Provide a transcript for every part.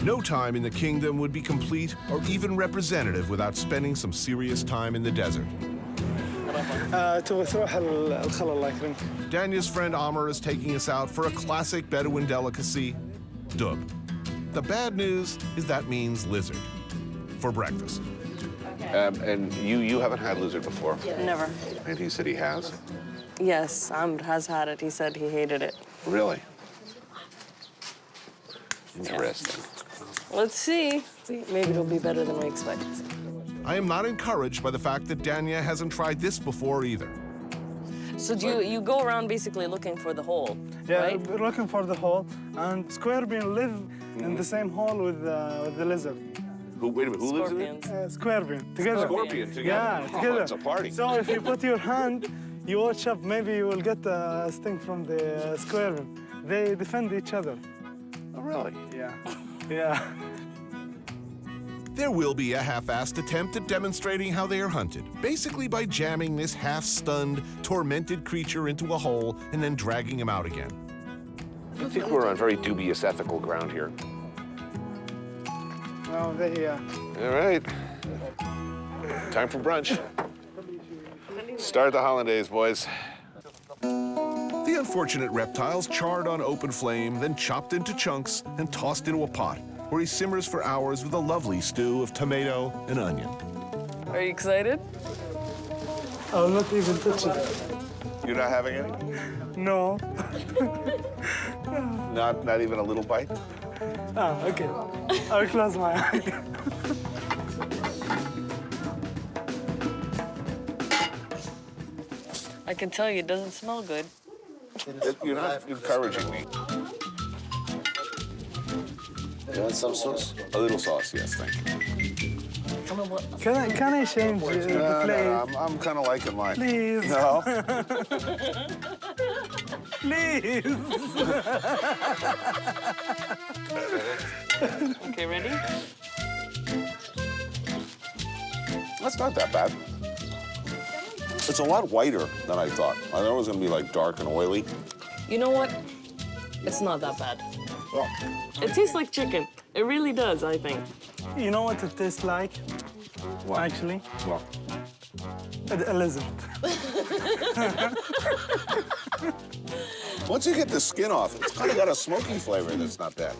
No time in the kingdom would be complete or even representative without spending some serious time in the desert. Danya's friend Amr is taking us out for a classic Bedouin delicacy, dub. The bad news is that means lizard for breakfast. And you haven't had lizard before? Never. And he said he has? Yes, Amr has had it. He said he hated it. Really? Interesting. Let's see. Maybe it'll be better than we expect. I am not encouraged by the fact that Danya hasn't tried this before either. So do you go around basically looking for the hole, Yeah, right? we're looking for the hole, and scorpion live in the same hole with the lizard. Wait a minute, who lives in it? Scorpions. Scorpion, together. Scorpion together? Yeah, Oh, together. it's a party. So if you put your hand, you watch up, maybe you will get a sting from the scorpion. They defend each other. Oh, really? Yeah, yeah. There will be a half-assed attempt at demonstrating how they are hunted, basically by jamming this half-stunned, tormented creature into a hole and then dragging him out again. I think we're on very dubious ethical ground here. No, they, All right. Time for brunch. Start the hollandaise, boys. The unfortunate reptile's charred on open flame, then chopped into chunks and tossed into a pot, where he simmers for hours with a lovely stew of tomato and onion. Are you excited? I will not even touch it. You're not having any? No. Not even a little bite? Ah, okay. I will close my eye. I can tell you it doesn't smell good. You're not encouraging me. You want some sauce? A little sauce, yes, thank you. Can I change the plate? I'm kind of liking mine. Please. No? Please. Okay, ready? That's not that bad. It's a lot whiter than I thought. I thought it was going to be like dark and oily. You know what? It's not that bad. Oh. It tastes like chicken. It really does, I think. You know what it tastes like? What? Actually, Well, a lizard. once you get the skin off, it's kind of got a smoky flavor that's not bad.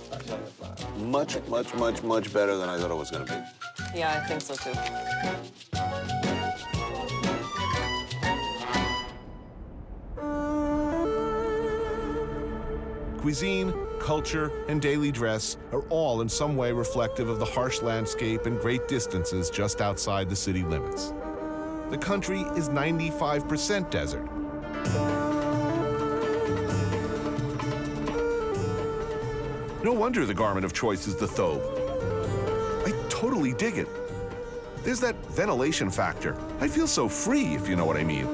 Much, much, much, much better than I thought it was going to be. Yeah, I think so too. Cuisine, culture, and daily dress are all in some way reflective of the harsh landscape and great distances just outside the city limits. The country is 95% desert. No wonder the garment of choice is the thobe. I totally dig it. There's that ventilation factor. I feel so free, if you know what I mean.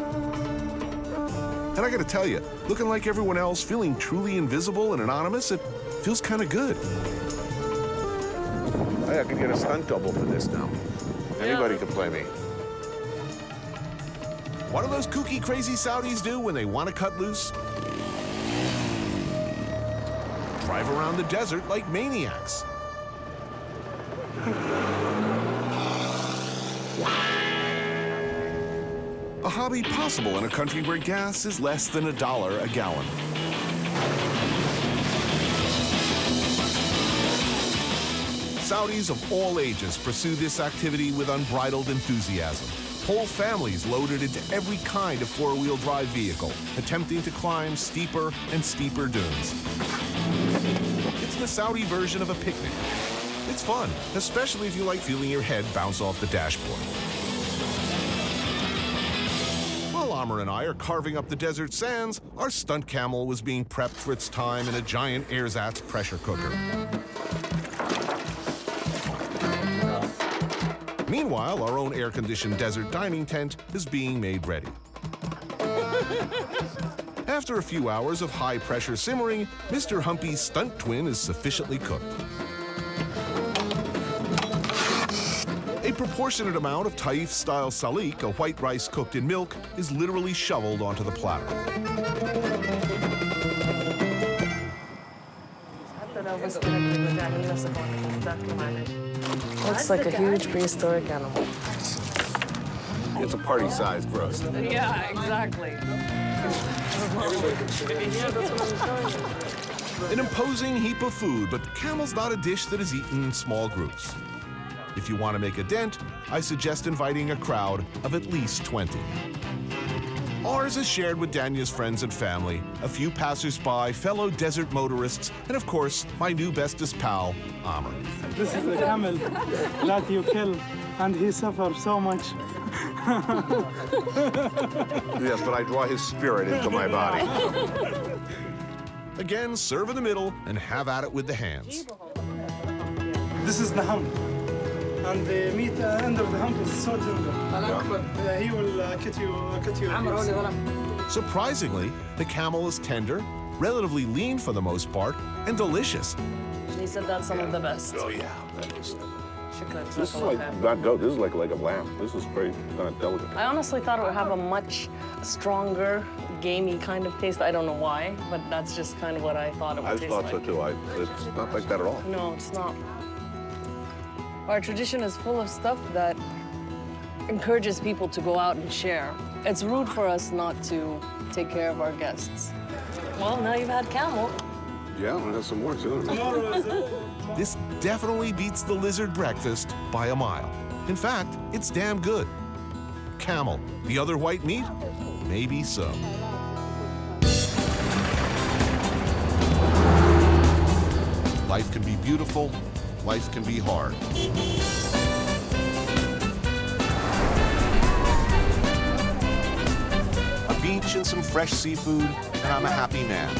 And I gotta tell you, looking like everyone else, feeling truly invisible and anonymous, it feels kind of good. I could get a stunt double for this now. Anybody can play me. What do those kooky, crazy Saudis do when they want to cut loose? Drive around the desert like maniacs. A hobby possible in a country where gas is less than $1 a gallon. Saudis of all ages pursue this activity with unbridled enthusiasm. Whole families loaded into every kind of four-wheel drive vehicle, attempting to climb steeper and steeper dunes. It's the Saudi version of a picnic. It's fun, especially if you like feeling your head bounce off the dashboard. While Amr and I are carving up the desert sands, our stunt camel was being prepped for its time in a giant ersatz pressure cooker. Meanwhile, our own air-conditioned desert dining tent is being made ready. After a few hours of high-pressure simmering, Mr. Humpy's stunt twin is sufficiently cooked. A proportionate amount of Taif-style salik, a white rice cooked in milk, is literally shoveled onto the platter. Looks like a huge prehistoric animal. It's a party-sized roast. Yeah, exactly. An imposing heap of food, but camel's not a dish that is eaten in small groups. If you want to make a dent, I suggest inviting a crowd of at least 20. Ours is shared with Danya's friends and family, a few passers-by, fellow desert motorists, and of course, my new bestest pal, Amr. This is a camel that you kill, and he suffers so much. Yes, but I draw his spirit into my body. Again, serve in the middle and have at it with the hands. This is the hump, and the meat end of the hump is so tender. He will cut you. Surprisingly, the camel is tender, relatively lean for the most part, and delicious. He said that's some of the best. Oh, yeah. This is like not goat. This is like a leg of lamb. This is very kind of delicate. I honestly thought it would have a much stronger, gamey kind of taste. I don't know why, but that's just kind of what I thought it would taste like. I thought so too. It's not like that at all. No, it's not. Our tradition is full of stuff that encourages people to go out and share. It's rude for us not to take care of our guests. Well, now you've had camel. Yeah, we'll have some more soon. This definitely beats the lizard breakfast by a mile. In fact, it's damn good. Camel, the other white meat? Maybe so. Life can be beautiful, life can be hard. A beach and some fresh seafood, and I'm a happy man.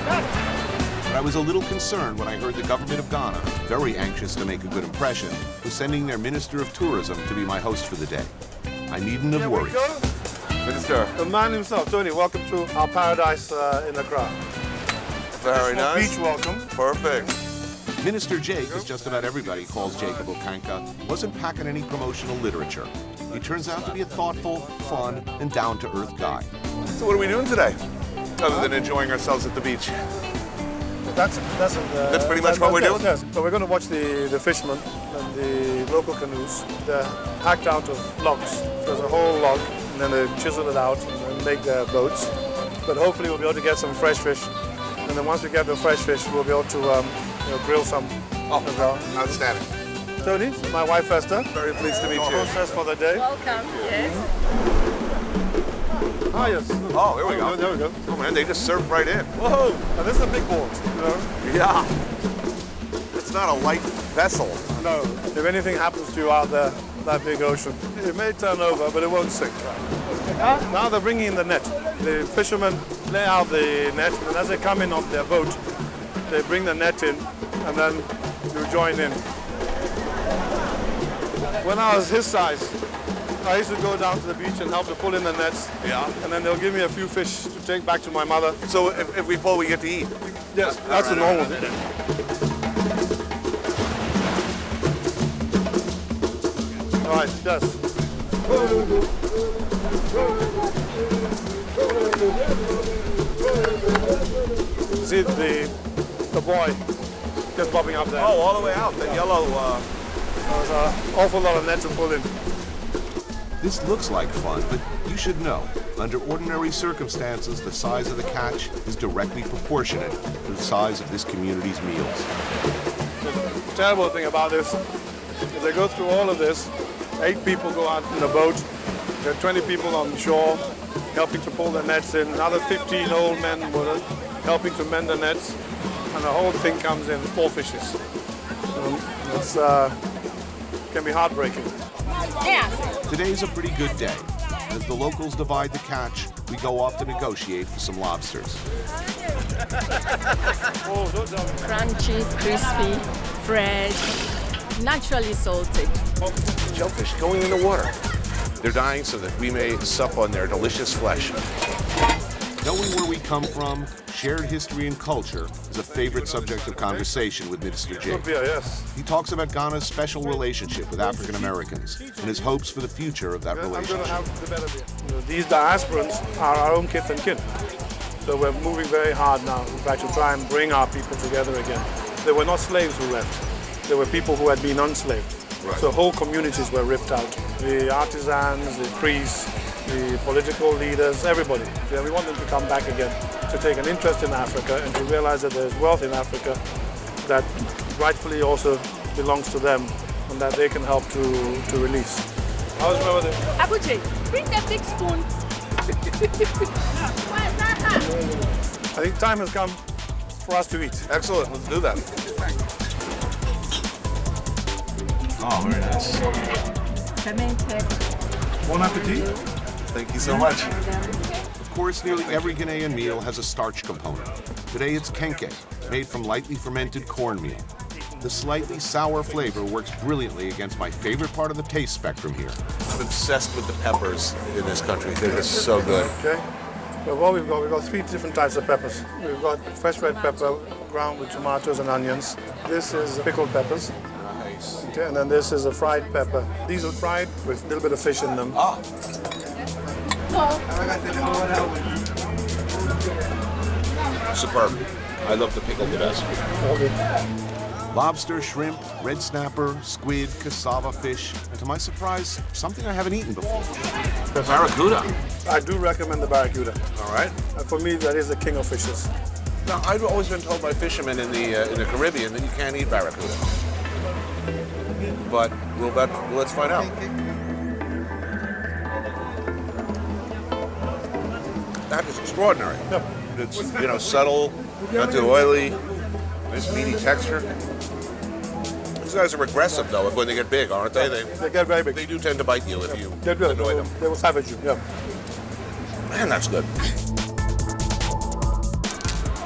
But I was a little concerned when I heard the government of Ghana, very anxious to make a good impression, was sending their Minister of Tourism to be my host for the day. I needn't have worried. Minister. The man himself, Tony, welcome to our paradise in Accra. Very nice. Beach welcome. Perfect. Minister Jake, as just about everybody calls Jacob Okanka, wasn't packing any promotional literature. He turns out to be a thoughtful, fun, and down-to-earth guy. So what are we doing today, other than enjoying ourselves at the beach? That's pretty much what we're doing? Yes. So we're going to watch the fishermen and the local canoes. They're hacked out of logs. So there's a whole log, and then they chisel it out and make their boats. But hopefully we'll be able to get some fresh fish. And then once we get the fresh fish, we'll be able to grill some as well. Outstanding. Tony, my wife Esther. Very pleased to meet Our you. hostess for the day. Welcome, yes. Ah, yes. Oh, there we go. There we go. Oh, man, they just surf right in. Whoa! Now, this is a big boat, you know? Yeah. It's not a light vessel. No. If anything happens to you out there, that big ocean, it may turn over, but it won't sink. Now they're bringing in the net. The fishermen lay out the net, and as they come in off their boat, they bring the net in, and then you join in. When I was his size, I used to go down to the beach and help to pull in the nets. Yeah. And then they'll give me a few fish to take back to my mother. So if we pull, we get to eat? Yes, that's the normal thing. All right, yes. See the boy just popping up there. Oh, all the way out, that yellow... There's an awful lot of nets to pull in. This looks like fun, but you should know, under ordinary circumstances, the size of the catch is directly proportionate to the size of this community's meals. The terrible thing about this is they go through all of this. 8 people go out in the boat. There are 20 people on shore helping to pull the nets in. Another 15 old men and women helping to mend the nets. And the whole thing comes in 4 fishes. It's can be heartbreaking. Today's a pretty good day. As the locals divide the catch, we go off to negotiate for some lobsters. Crunchy, crispy, fresh, naturally salted. Shellfish going in the water. They're dying so that we may sup on their delicious flesh. Knowing where we come from, shared history and culture is a favorite subject of conversation with Minister Jake. Beer, yes. He talks about Ghana's special relationship with African Americans and his hopes for the future of that I'm going relationship. to have the better beer. These diasporans are our own kith and kin. So we're moving very hard now, in fact, to try and bring our people together again. There were not slaves who left. There were people who had been enslaved. Right. So whole communities were ripped out. The artisans, the priests, the political leaders, everybody. Yeah, we want them to come back again, to take an interest in Africa and to realize that there's wealth in Africa that rightfully also belongs to them and that they can help to release. How's my mother? Abuji, bring the big spoon. I think time has come for us to eat. Excellent, let's do that. Oh, very nice. Bon appetit. Thank you so much. Of course, nearly every Ghanaian meal has a starch component. Today it's kenke, made from lightly fermented cornmeal. The slightly sour flavor works brilliantly against my favorite part of the taste spectrum here. I'm obsessed with the peppers in this country. They're just so good. Okay. So what we've got 3 different types of peppers. We've got fresh red pepper ground with tomatoes and onions. This is pickled peppers. Nice. Okay, and then this is a fried pepper. These are fried with a little bit of fish in them. Ah. Superb. I love the pickled the best. Okay. Lobster, shrimp, red snapper, squid, cassava fish, and to my surprise, something I haven't eaten before. Barracuda. I do recommend the barracuda. All right. And for me, that is the king of fishes. Now, I've always been told by fishermen in the Caribbean that you can't eat barracuda. But let's find out. That is extraordinary. Yep. It's subtle, not too oily, nice meaty texture. These guys are aggressive though when they get big, aren't they? They get very big. They do tend to bite you if you They do. annoy them. They will savage you. Yeah. Man, that's good.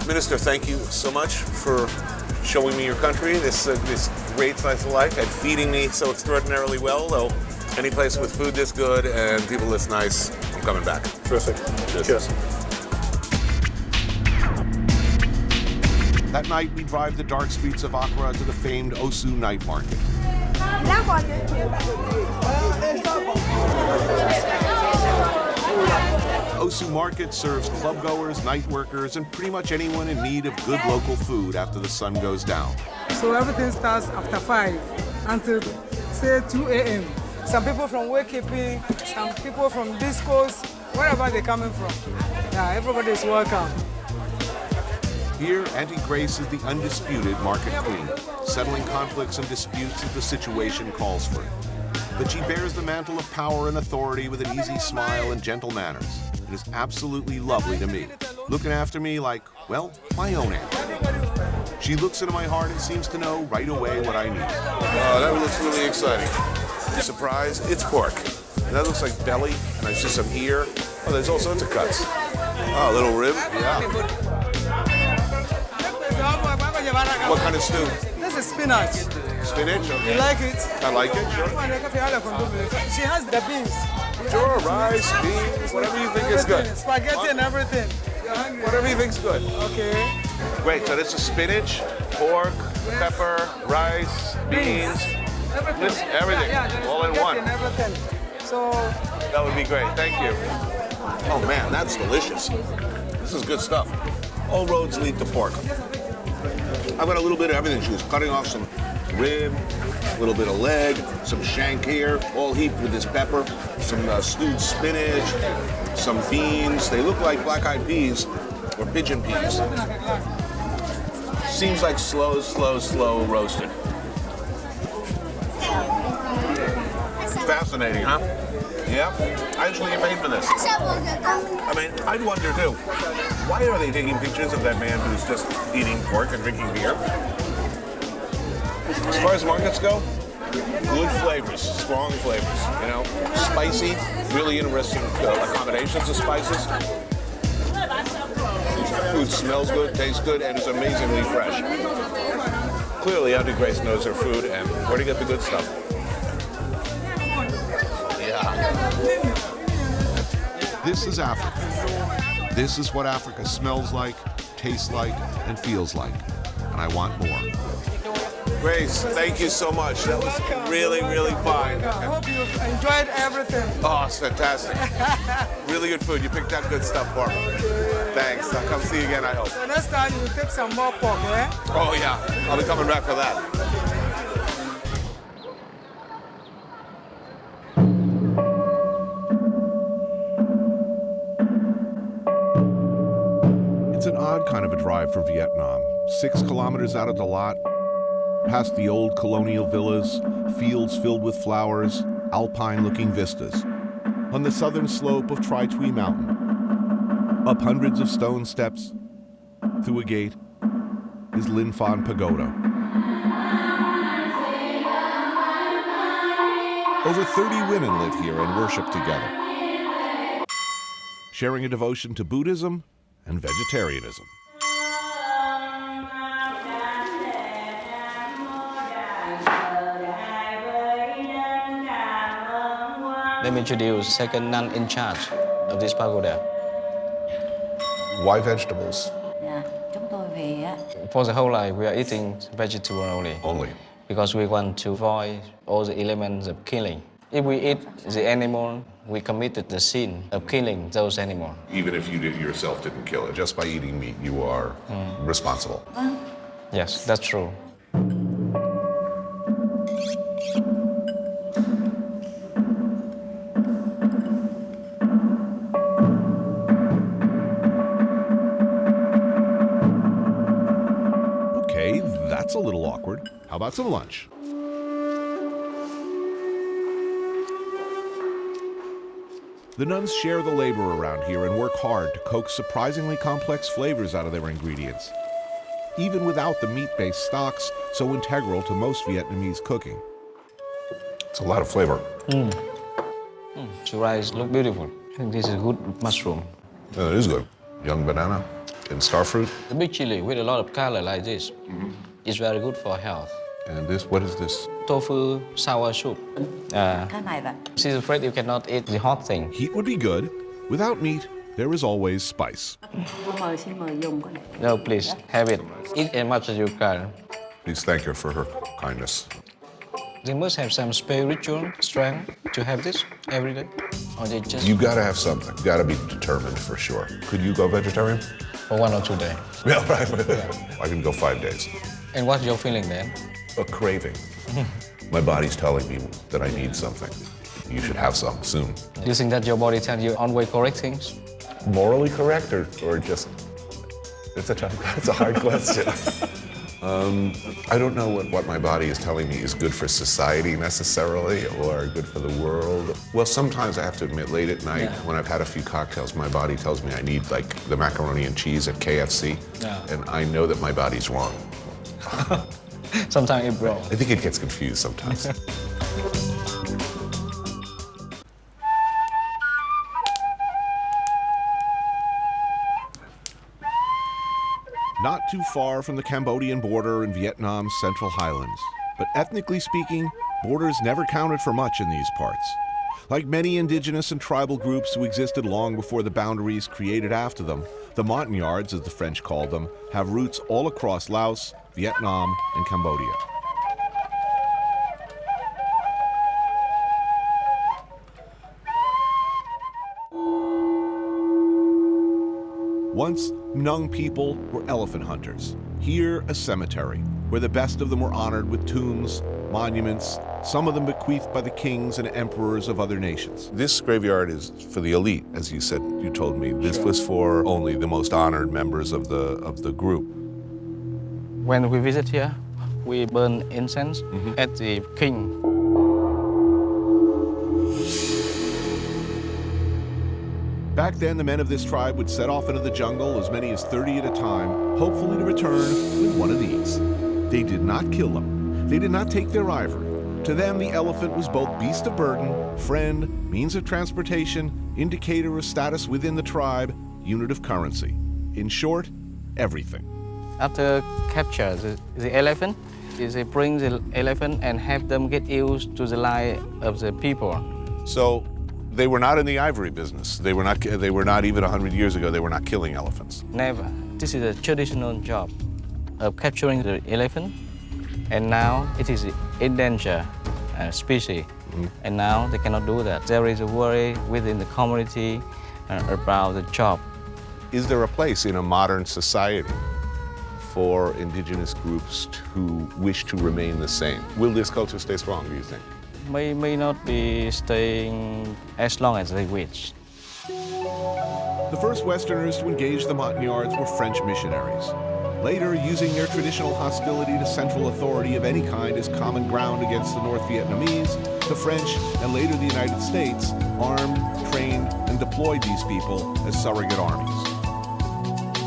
Minister, thank you so much for showing me your country, this great slice of life, and feeding me so extraordinarily well. Though, any place with food this good and people this nice, I'm coming back. Terrific. Cheers. That night, we drive the dark streets of Accra to the famed Osu night market. Osu Market serves clubgoers, night workers, and pretty much anyone in need of good local food after the sun goes down. So everything starts after 5 until, say, 2 a.m. Some people from wakekeeping, some people from discos, wherever they're coming from. Yeah, everybody is welcome. Here, Auntie Grace is the undisputed market queen, settling conflicts and disputes as the situation calls for it. But she bears the mantle of power and authority with an easy smile and gentle manners. It is absolutely lovely to me, looking after me like, well, my own aunt. She looks into my heart and seems to know right away what I need. That looks really exciting. Surprise, it's pork. And that looks like belly, and I see some ear. Oh, there's all sorts of cuts. Oh, a little rib, yeah. What kind of stew? This is spinach. Spinach? Okay. You like it? I like it, sure. She has the beans. Sure, rice, beans, whatever you think is good. Spaghetti and everything. Whatever you think's good. Okay. Great, so this is spinach, pork, pepper, rice, beans, everything, all in one. And everything. So That would be great, thank you. Oh man, that's delicious. This is good stuff. All roads lead to pork. I've got a little bit of everything. She was cutting off some rib, a little bit of leg, some shank here, all heaped with this pepper, some stewed spinach, some beans. They look like black-eyed peas or pigeon peas. Seems like slow roasted. Fascinating, huh? Yeah. I actually get paid for this. I mean, I'd wonder too, why are they taking pictures of that man who's just eating pork and drinking beer? As far as markets go, good flavors, strong flavors, you know, spicy, really interesting combinations of spices. Food smells good, tastes good, and is amazingly fresh. Clearly, Auntie Grace knows her food and where to get the good stuff. This is Africa. This is what Africa smells like, tastes like, and feels like. And I want more. Grace, thank you so much. That was really, really fine. I hope you enjoyed everything. Oh, it's fantastic. Really good food. You picked out good stuff for me. Thanks. I'll come see you again, I hope. So next time you take some more pork, eh? Oh, yeah. I'll be coming back for that. It's an odd kind of a drive for Vietnam. 6 kilometers out of the lot, past the old colonial villas, fields filled with flowers, alpine-looking vistas. On the southern slope of Tri Tui Mountain, up hundreds of stone steps, through a gate, is Linh Phan Pagoda. Over 30 women live here and worship together, sharing a devotion to Buddhism and vegetarianism. Let me introduce second nun in charge of this pagoda. Why vegetables? For the whole life, we are eating vegetable only. Only. Because we want to avoid all the elements of killing. If we eat the animal, we committed the sin of killing those animals. Even if you yourself didn't kill it, just by eating meat, you are responsible. Yes, that's true. Okay, that's a little awkward. How about some lunch? The nuns share the labor around here and work hard to coax surprisingly complex flavors out of their ingredients, even without the meat-based stocks so integral to most Vietnamese cooking. It's a lot of flavor. The rice look beautiful. I think this is good mushroom. Yeah, it is good. Young banana and starfruit. The big chili with a lot of color like this is very good for health. And this, what is this? Tofu sour soup. She's afraid you cannot eat the hot thing. Heat would be good. Without meat, there is always spice. No, please, have it. Eat as much as you can. Please thank her for her kindness. They must have some spiritual strength to have this every day. Or they just... You gotta have something. You gotta be determined for sure. Could you go vegetarian? For 1 or 2 days. Yeah, right. I can go 5 days. And what's your feeling then? A craving. My body's telling me that I need something. You should have some soon. Do you think that your body tells you always correct things? Morally correct or just... It's a hard question. I don't know what my body is telling me is good for society necessarily or good for the world. Well, sometimes I have to admit, late at night, when I've had a few cocktails, my body tells me I need like the macaroni and cheese at KFC, and I know that my body's wrong. Sometimes it's wrong. I think it gets confused sometimes. Not too far from the Cambodian border in Vietnam's Central Highlands. But ethnically speaking, borders never counted for much in these parts. Like many indigenous and tribal groups who existed long before the boundaries created after them, the Montagnards, as the French called them, have roots all across Laos, Vietnam, and Cambodia. Once, Mnong people were elephant hunters. Here, a cemetery, where the best of them were honored with tombs, monuments, some of them bequeathed by the kings and emperors of other nations. This graveyard is for the elite, as you said, you told me. This was for only the most honored members of the group. When we visit here, we burn incense at the king. Back then, the men of this tribe would set off into the jungle, as many as 30 at a time, hopefully to return with one of these. They did not kill them. They did not take their ivory. To them, the elephant was both beast of burden, friend, means of transportation, indicator of status within the tribe, unit of currency. In short, everything. After capture the elephant, they bring the elephant and have them get used to the life of the people. So they were not in the ivory business. They were not even 100 years ago, they were not killing elephants. Never. This is a traditional job of capturing the elephant, and now it is an endangered species. And now they cannot do that. There is a worry within the community about the job. Is there a place in a modern society for indigenous groups who wish to remain the same? Will this culture stay strong, do you think? May not be staying as long as they wish. The first Westerners to engage the Montagnards were French missionaries. Later, using their traditional hostility to central authority of any kind as common ground against the North Vietnamese, the French, and later the United States, armed, trained, and deployed these people as surrogate armies.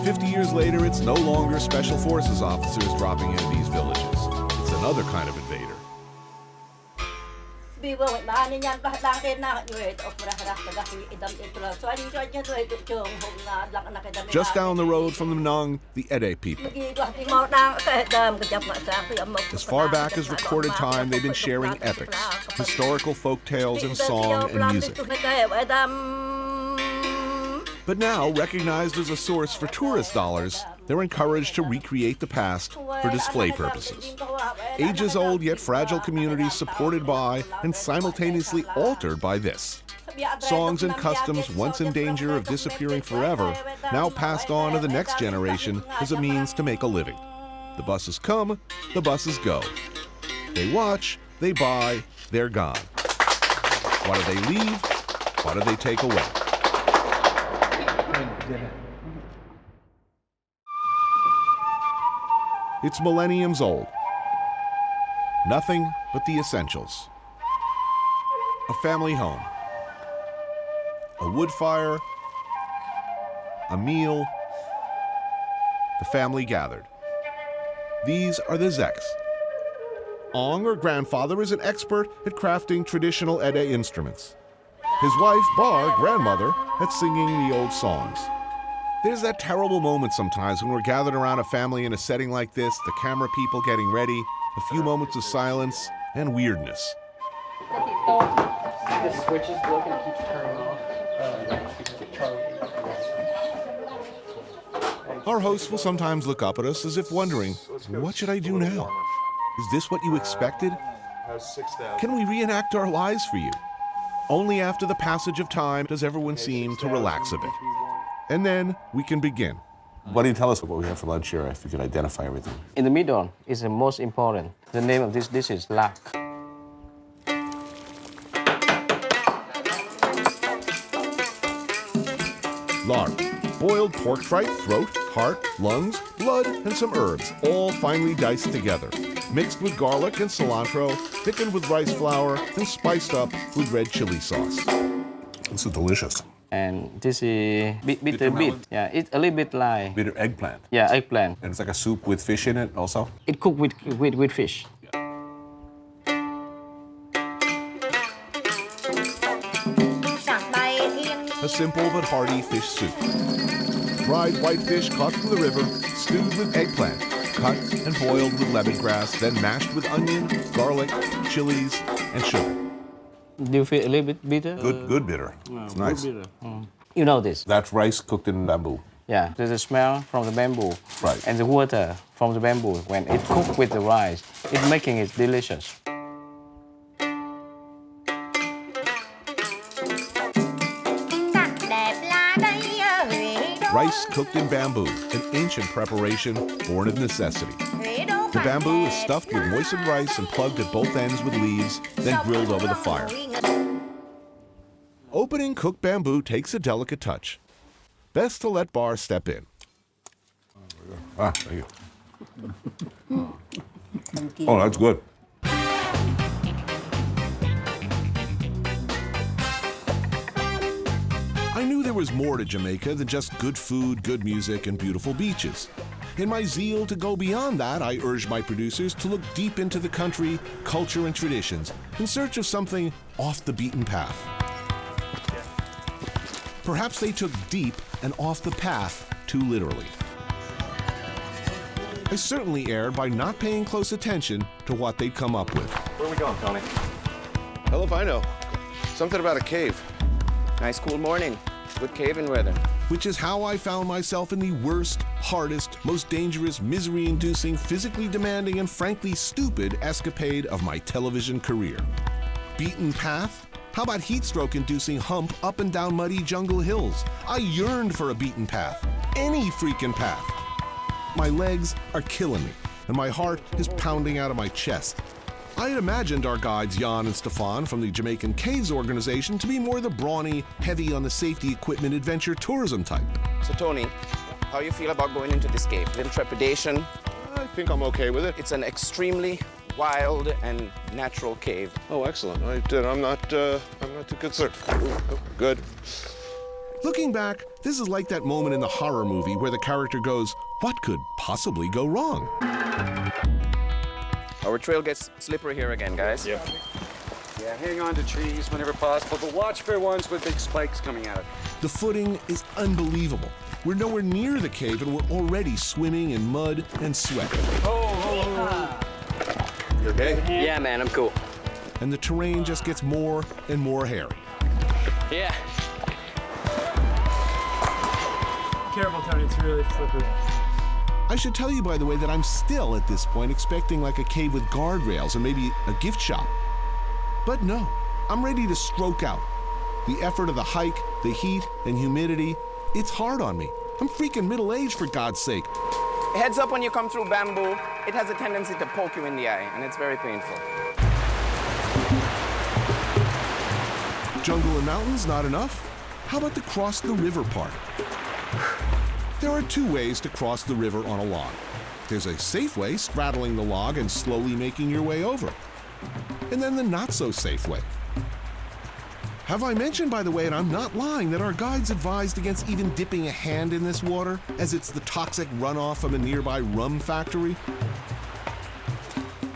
50 years later, it's no longer Special Forces officers dropping into these villages. It's another kind of invader. Just down the road from the Mnong, the Ede people. As far back as recorded time, they've been sharing epics, historical folk tales and song and music. But now, recognized as a source for tourist dollars, they're encouraged to recreate the past for display purposes. Ages-old yet fragile communities supported by and simultaneously altered by this. Songs and customs once in danger of disappearing forever, now passed on to the next generation as a means to make a living. The buses come, the buses go. They watch, they buy, they're gone. What do they leave? What do they take away? It's millenniums old. Nothing but the essentials. A family home. A wood fire. A meal. The family gathered. These are the Zeks. Ong, or grandfather, is an expert at crafting traditional Ede instruments. His wife, Bar, grandmother, at singing the old songs. There's that terrible moment sometimes when we're gathered around a family in a setting like this, the camera people getting ready, a few moments of silence and weirdness. The switch is broken, it keeps turning off. Our hosts will sometimes look up at us as if wondering, what should I do now? Is this what you expected? Can we reenact our lives for you? Only after the passage of time does everyone seem to relax a bit. And then we can begin. Why don't you tell us what we have for lunch here, if you could identify everything? In the middle is the most important. The name of this dish is lak. Lard, boiled pork tripe, throat, heart, lungs, blood, and some herbs, all finely diced together. Mixed with garlic and cilantro, thickened with rice flour, and spiced up with red chili sauce. This is delicious. And this is bitter beet. Yeah, it's a little bit like... Bitter eggplant. Yeah, eggplant. And it's like a soup with fish in it also? It cooked with fish. A simple but hearty fish soup. Dried whitefish caught from the river, stewed with eggplant, cut and boiled with lemongrass, then mashed with onion, garlic, chilies, and sugar. Do you feel a little bit bitter? Good bitter. It's nice. Bitter. You know this? That's rice cooked in bamboo. Yeah, there's a smell from the bamboo. Right. And the water from the bamboo, when it cooked with the rice, it's making it delicious. Rice cooked in bamboo, an ancient preparation born of necessity. The bamboo is stuffed with moistened rice and plugged at both ends with leaves, then grilled over the fire. Opening cooked bamboo takes a delicate touch. Best to let Bar step in. Ah, thank you. Oh, that's good. I knew there was more to Jamaica than just good food, good music, and beautiful beaches. In my zeal to go beyond that, I urged my producers to look deep into the country, culture, and traditions in search of something off the beaten path. Perhaps they took deep and off the path too literally. I certainly erred by not paying close attention to what they'd come up with. Where are we going, Tony? Hell if I know. Something about a cave. Nice cool morning. Good caving weather. Which is how I found myself in the worst, hardest, most dangerous, misery-inducing, physically demanding, and frankly stupid escapade of my television career. Beaten path? How about heat-stroke-inducing hump up and down muddy jungle hills? I yearned for a beaten path. any freaking path. My legs are killing me, and my heart is pounding out of my chest. I had imagined our guides Jan and Stefan from the Jamaican Caves organization to be more the brawny, heavy on the safety equipment adventure tourism type. So Tony, how you feel about going into this cave? Little trepidation? I think I'm okay with it. It's an extremely wild and natural cave. Oh, excellent. I'm not too concerned. Good. Looking back, this is like that moment in the horror movie where the character goes, "What could possibly go wrong?" Our trail gets slippery here again, guys. Yeah, hang on to trees whenever possible, but watch for ones with big spikes coming out. The footing is unbelievable. We're nowhere near the cave and we're already swimming in mud and sweat. You okay? Yeah, man, I'm cool. And the terrain just gets more and more hairy. Yeah. Careful, Tony, it's really slippery. I should tell you, by the way, that I'm still at this point expecting like a cave with guardrails and maybe a gift shop. But no, I'm ready to stroke out. The effort of the hike, the heat and humidity, it's hard on me. I'm freaking middle-aged, for God's sake. Heads up when you come through bamboo. It has a tendency to poke you in the eye, and it's very painful. Jungle and mountains, not enough? How about the cross the river part? There are two ways to cross the river on a log. There's a safe way, straddling the log and slowly making your way over. And then the not-so-safe way. Have I mentioned, by the way, and I'm not lying, that our guides advised against even dipping a hand in this water, as it's the toxic runoff from a nearby rum factory?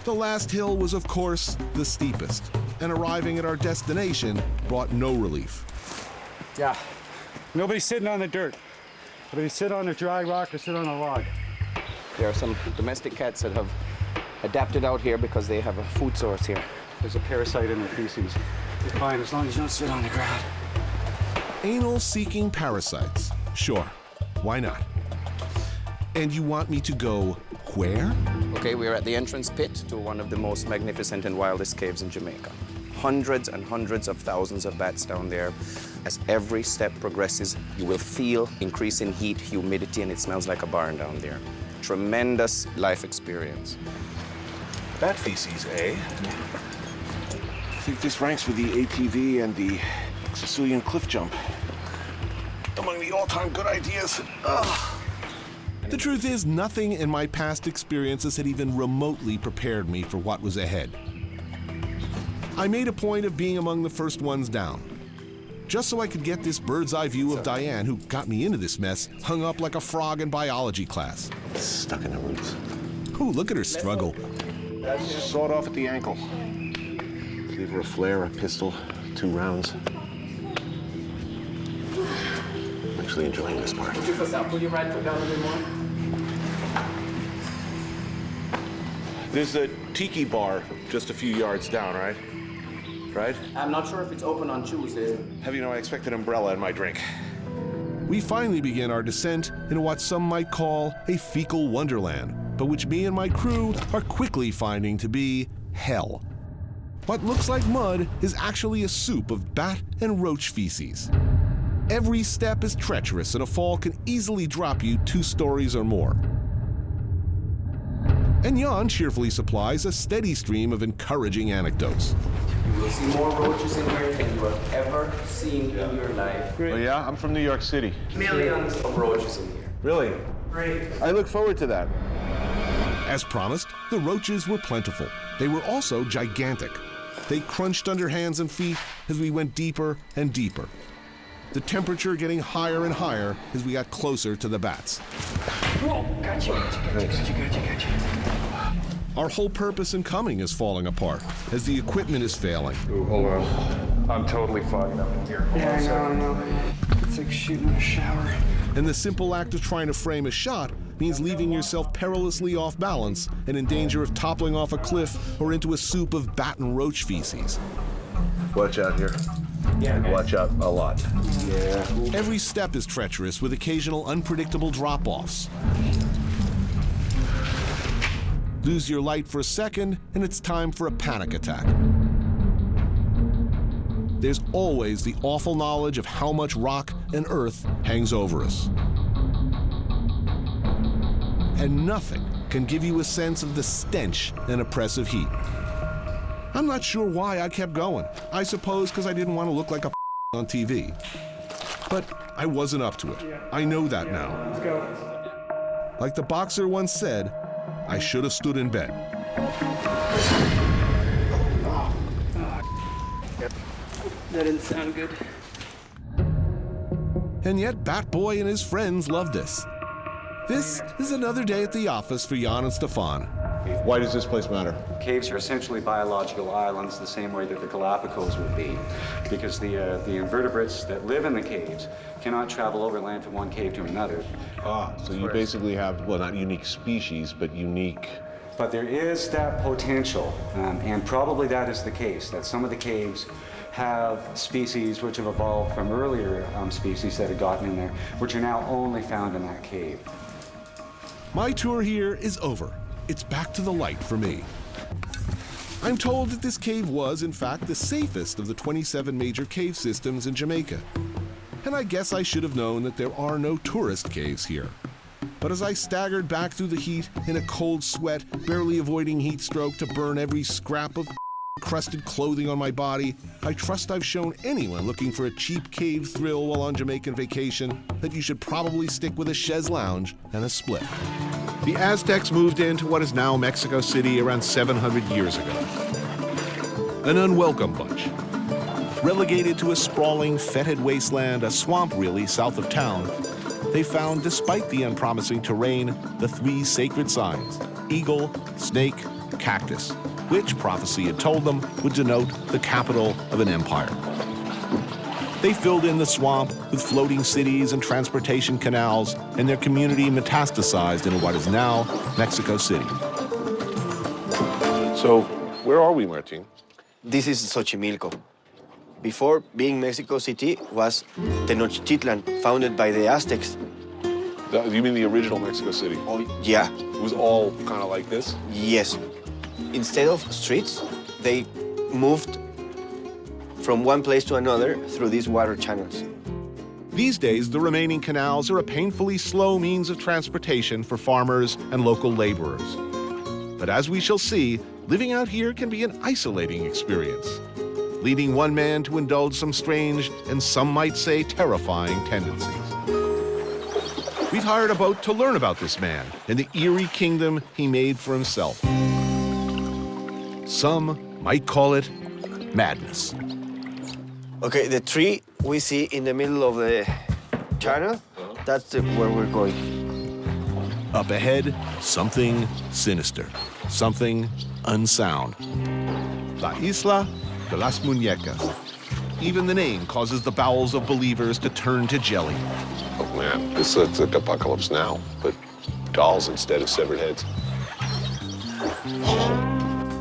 The last hill was, of course, the steepest, and arriving at our destination brought no relief. Yeah, nobody's sitting on the dirt. Whether you sit on a dry rock or sit on a log. There are some domestic cats that have adapted out here because they have a food source here. There's a parasite in the feces. You're fine as long as you don't sit on the ground. Anal-seeking parasites. Sure, why not? And you want me to go where? Okay, we're at the entrance pit to one of the most magnificent and wildest caves in Jamaica. Hundreds and hundreds of thousands of bats down there. As every step progresses, you will feel increasing heat, humidity, and it smells like a barn down there. Tremendous life experience. Bat feces, eh? I think this ranks with the ATV and the Sicilian cliff jump among the all-time good ideas. Ugh. The truth is, nothing in my past experiences had even remotely prepared me for what was ahead. I made a point of being among the first ones down, just so I could get this bird's eye view of Diane, who got me into this mess, hung up like a frog in biology class. Stuck in the roots. Ooh, look at her struggle. Sawed off at the ankle. Leave her a flare, a pistol, 2 rounds. I'm actually enjoying this part. Would you put that? Will you right foot down a bit more? There's a tiki bar just a few yards down, right? Right? I'm not sure if it's open on Tuesday. Have you know I expect an umbrella in my drink. We finally begin our descent into what some might call a fecal wonderland, but which me and my crew are quickly finding to be hell. What looks like mud is actually a soup of bat and roach feces. Every step is treacherous and a fall can easily drop you 2 stories or more. And Jan cheerfully supplies a steady stream of encouraging anecdotes. You will see more roaches in here than you have ever seen in your life. Oh yeah? I'm from New York City. Millions of roaches in here. Really? Great. I look forward to that. As promised, the roaches were plentiful. They were also gigantic. They crunched under hands and feet as we went deeper and deeper. The temperature getting higher and higher as we got closer to the bats. Whoa, gotcha. Our whole purpose in coming is falling apart as the equipment is failing. Ooh, hold on. I'm totally fogging up in here. Yeah, I know. It's like shooting in a shower. And the simple act of trying to frame a shot means leaving yourself perilously off balance and in danger of toppling off a cliff or into a soup of bat and roach feces. Watch out here. Yeah, Watch out a lot. Yeah. Every step is treacherous with occasional unpredictable drop-offs. Lose your light for a second, and it's time for a panic attack. There's always the awful knowledge of how much rock and earth hangs over us. and nothing can give you a sense of the stench and oppressive heat. I'm not sure why I kept going. I suppose because I didn't want to look like a on TV. But I wasn't up to it. I know that now. Let's go. Like the boxer once said, I should have stood in bed. That didn't sound good. And yet Bat Boy and his friends loved this. This is another day at the office for Jan and Stefan. Why does this place matter? Caves are essentially biological islands the same way that the Galapagos would be, because the invertebrates that live in the caves cannot travel overland from one cave to another. So you basically have, well, not unique species, but unique... But there is that potential, and probably that is the case, that some of the caves have species which have evolved from earlier species that had gotten in there, which are now only found in that cave. My tour here is over. It's back to the light for me. I'm told that this cave was, in fact, the safest of the 27 major cave systems in Jamaica. And I guess I should have known that there are no tourist caves here. But as I staggered back through the heat in a cold sweat, barely avoiding heat stroke to burn every scrap of crusted clothing on my body, I trust I've shown anyone looking for a cheap cave thrill while on Jamaican vacation that you should probably stick with a chaise lounge and a spliff. The Aztecs moved into what is now Mexico City around 700 years ago. An unwelcome bunch. Relegated to a sprawling, fetid wasteland, a swamp really, south of town, they found, despite the unpromising terrain, the three sacred signs: eagle, snake, cactus, which prophecy had told them would denote the capital of an empire. They filled in the swamp with floating cities and transportation canals, and their community metastasized into what is now Mexico City. So, where are we, Martin? This is Xochimilco. Before being Mexico City was Tenochtitlan, founded by the Aztecs. You mean the original Mexico City? Oh, yeah. It was all kind of like this? Yes. Instead of streets, they moved from one place to another through these water channels. These days, the remaining canals are a painfully slow means of transportation for farmers and local laborers. But as we shall see, living out here can be an isolating experience, leading one man to indulge some strange and some might say terrifying tendencies. We've hired a boat to learn about this man and the eerie kingdom he made for himself. Some might call it madness. Okay, the tree we see in the middle of the channel, that's where we're going. Up ahead, something sinister, something unsound. La Isla de las Muñecas. Even the name causes the bowels of believers to turn to jelly. Oh man, this looks like Apocalypse Now, but dolls instead of severed heads.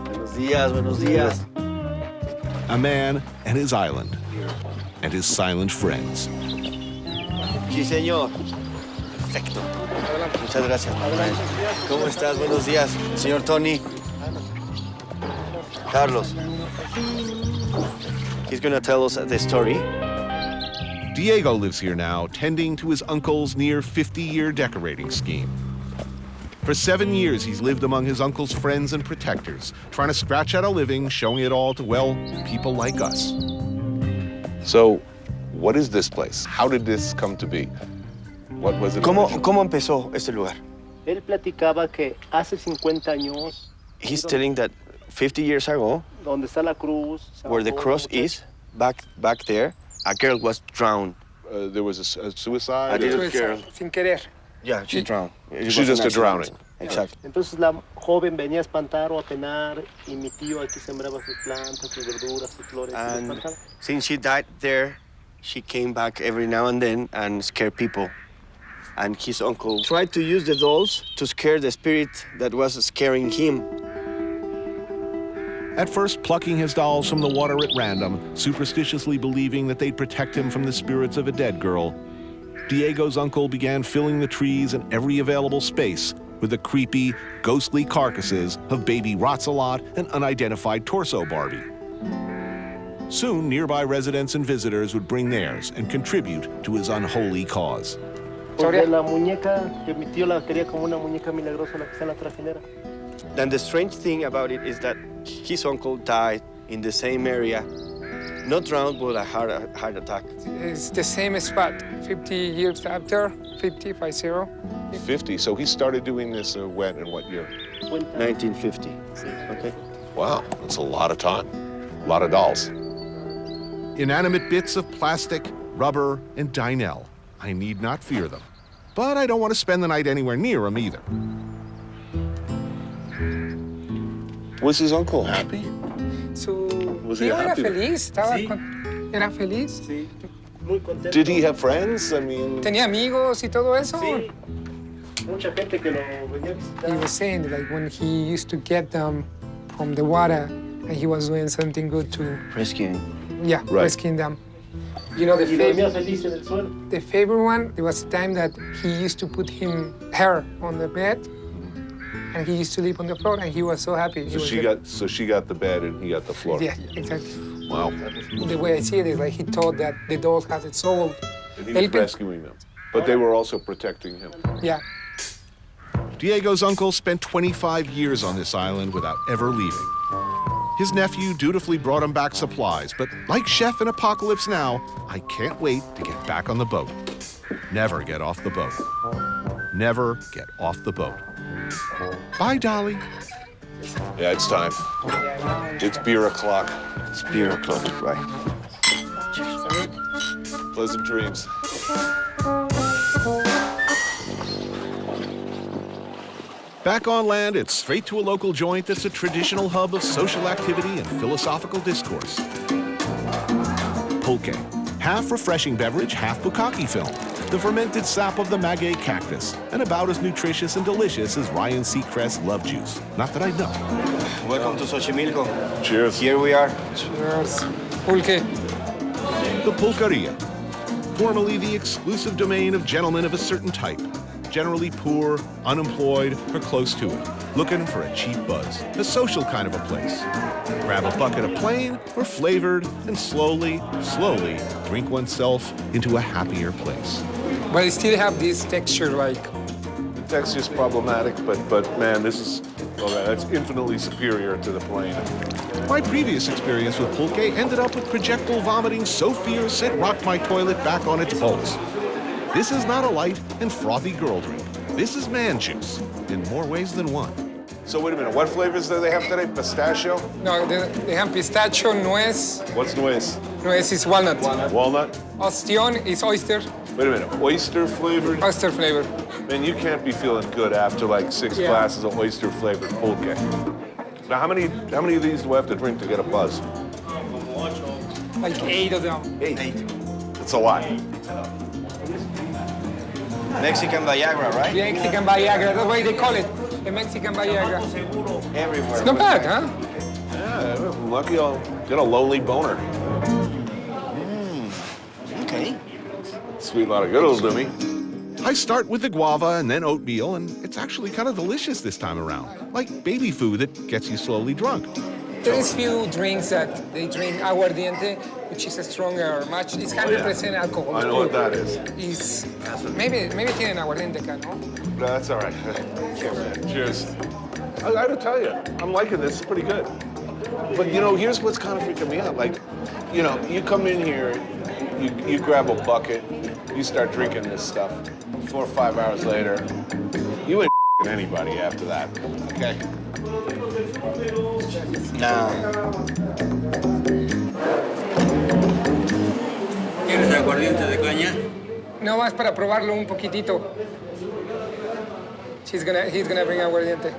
Buenos días, buenos días. A man and his island, and his silent friends. Sí, señor. Perfecto. Muchas gracias. ¿Cómo estás? Buenos días, señor Tony. Carlos. He's gonna tell us the story. Diego lives here now, tending to his uncle's near 50-year decorating scheme. For 7 years, he's lived among his uncle's friends and protectors, trying to scratch out a living, showing it all to, well, people like us. So, what is this place? How did this come to be? What was it? ¿Cómo empezó este lugar? Él platicaba que hace 50 años. He's telling that 50 years ago, donde está la cruz, where the cross is, back there, a girl was drowned. There was a suicide? A little girl. Sin querer. Yeah, she drowned. She's just a drowning. Exactly. Entonces la joven venía a espantar o a penar y mi tío aquí sembraba sus plantas, sus verduras, sus flores. And since she died there, she came back every now and then and scared people. And his uncle tried to use the dolls to scare the spirit that was scaring him. At first, plucking his dolls from the water at random, superstitiously believing that they'd protect him from the spirits of a dead girl, Diego's uncle began filling the trees and every available space with the creepy, ghostly carcasses of baby Rotsalot and unidentified torso Barbie. Soon, nearby residents and visitors would bring theirs and contribute to his unholy cause. Porque la muñeca, que mi tío la quería como una muñeca milagrosa, la que está en la trajinera. Then the strange thing about it is that his uncle died in the same area, not drowned, but a heart attack. It's the same spot, 50 years after, 50. 50. So he started doing this when and what year? 1950. Okay. Wow, that's a lot of time. A lot of dolls. Inanimate bits of plastic, rubber, and Dynel. I need not fear them. But I don't want to spend the night anywhere near them either. Was his uncle happy? Was he era feliz, era feliz. Sí, muy contento. Did he have friends? I mean... ¿Tenía amigos y todo eso? Sí, mucha gente que lo venía a visitar. He was saying like when he used to get them from the water and he was doing something good to... Rescuing. Yeah, right. Rescuing them. You know, the favorite one, there was a time that he used to put her on the bed and he used to sleep on the floor and he was so happy. So she got the bed and he got the floor. Yeah, exactly. Wow. The way I see it is like he thought that the dolls had a soul. And he was rescuing them. But they were also protecting him. Yeah. Diego's uncle spent 25 years on this island without ever leaving. His nephew dutifully brought him back supplies, but like Chef in Apocalypse Now, I can't wait to get back on the boat. Never get off the boat. Never get off the boat. Bye, Dolly. Yeah, it's time. It's beer o'clock. It's beer o'clock, right. Pleasant dreams. Back on land, it's straight to a local joint that's a traditional hub of social activity and philosophical discourse. Pulque, half refreshing beverage, half bukkake film, the fermented sap of the maguey cactus, and about as nutritious and delicious as Ryan Seacrest's love juice. Not that I know. Welcome to Xochimilco. Cheers. Here we are. Cheers. Pulque. The Pulqueria, formerly the exclusive domain of gentlemen of a certain type, generally poor, unemployed, or close to it, looking for a cheap buzz, a social kind of a place. Grab a bucket of plain or flavored and slowly drink oneself into a happier place. But it still have this texture like... The texture's problematic, but man, this is, that's infinitely superior to the plain. My previous experience with pulque ended up with projectile vomiting so fierce it rocked my toilet back on its bolts. This is not a light and frothy girl drink. This is man juice, in more ways than one. So wait a minute, what flavors do they have today? Pistachio? No, they have pistachio, nuez. What's nuez? Nuez is walnut. Walnut? Ostión is oyster. Wait a minute, oyster flavored? Oyster flavor. Man, you can't be feling good after like 6 glasses of oyster flavored pulque. Now, how many of these do I have to drink to get a buzz? Like 8 of them. 8? That's a lot. Mexican Viagra, right? Mexican Viagra, that's why they call it. The Mexican Viagra. Everywhere. It's not bad, huh? Yeah, if I'm lucky I'll get a lonely boner. Okay. Sweet lot of good it'll do me. I start with the guava and then oatmeal, and it's actually kind of delicious this time around. Like baby food that gets you slowly drunk. There is few drinks that they drink aguardiente, which is a stronger match. It's 100% alcohol. I know what that is. It's maybe tienen aguardiente acá, no? No, that's all right. Cheers. I gotta tell you, I'm liking this. It's pretty good. But you know, here's what's kind of freaking me out. Like, you know, you come in here, you grab a bucket, you start drinking this stuff. 4 or 5 hours later, you ain't anybody after that. Okay. ¿Quieres aguardiente de caña? No más para probarlo un poquitito. He's gonna bring aguardiente,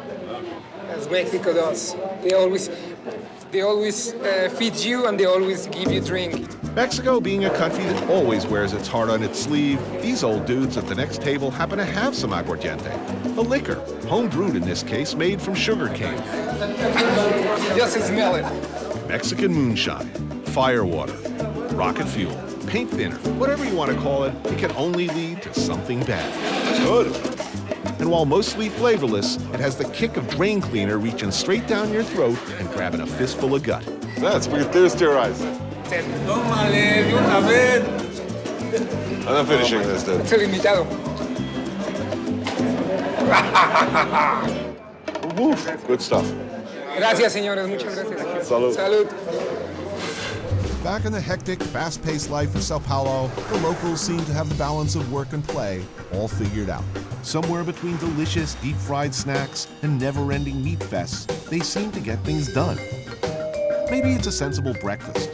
as Mexico does. They always feed you and they always give you drink. Mexico being a country that always wears its heart on its sleeve, these old dudes at the next table happen to have some aguardiente. A liquor, home brewed in this case, made from sugar cane. Just smell it. Mexican moonshine, firewater, rocket fuel, paint thinner, whatever you want to call it, it can only lead to something bad. Good. And while mostly flavorless, it has the kick of drain cleaner reaching straight down your throat and grabbing a fistful of gut. That's pretty thirst to your eyes. Tómale de una vez. I'm not finishing this, dude. Es el invitado. Good stuff. Gracias, señores. Muchas gracias. Salud. Salud. Back in the hectic, fast-paced life of São Paulo, the locals seem to have the balance of work and play all figured out. Somewhere between delicious deep-fried snacks and never-ending meat fests, they seem to get things done. Maybe it's a sensible breakfast.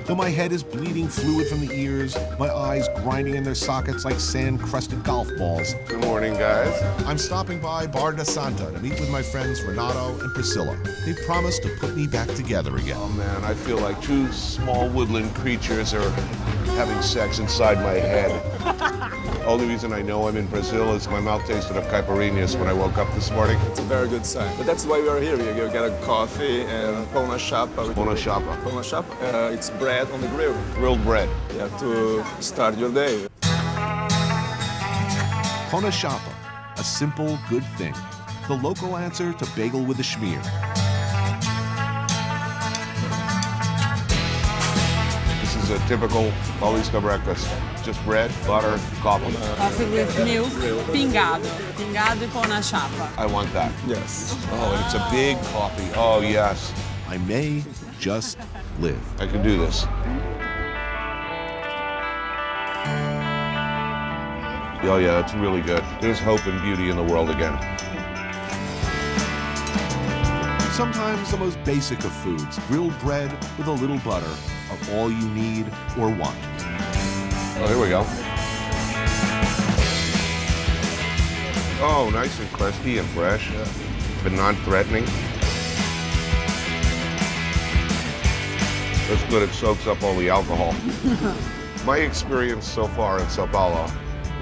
Though my head is bleeding fluid from the ears, my eyes grinding in their sockets like sand-crusted golf balls. Good morning, guys. I'm stopping by Bar da Santa to meet with my friends Renato and Priscilla. They promised to put me back together again. Oh man, I feel like two small woodland creatures are having sex inside my head. Only reason I know I'm in Brazil is my mouth tasted of caipirinhas when I woke up this morning. It's a very good sign. But that's why we are here. You get a coffee and pão na chapa. Pão na chapa. Pão na chapa. It's bread on the grill. Grilled bread. Yeah, to start your day. Pão na chapa, a simple, good thing. The local answer to bagel with a schmear. This is a typical Paulista breakfast. Just bread, butter, coffee. Coffee with milk, pingado. Pingado e pão na chapa. I want that. Yes. Oh, and it's a big coffee. Oh, yes. I may just live. I can do this. Oh yeah, it's really good. There's hope and beauty in the world again. Sometimes the most basic of foods, grilled bread with a little butter, are all you need or want. Oh, here we go. Oh, nice and crispy and fresh, but non-threatening. That's good, it soaks up all the alcohol. My experience so far in São Paulo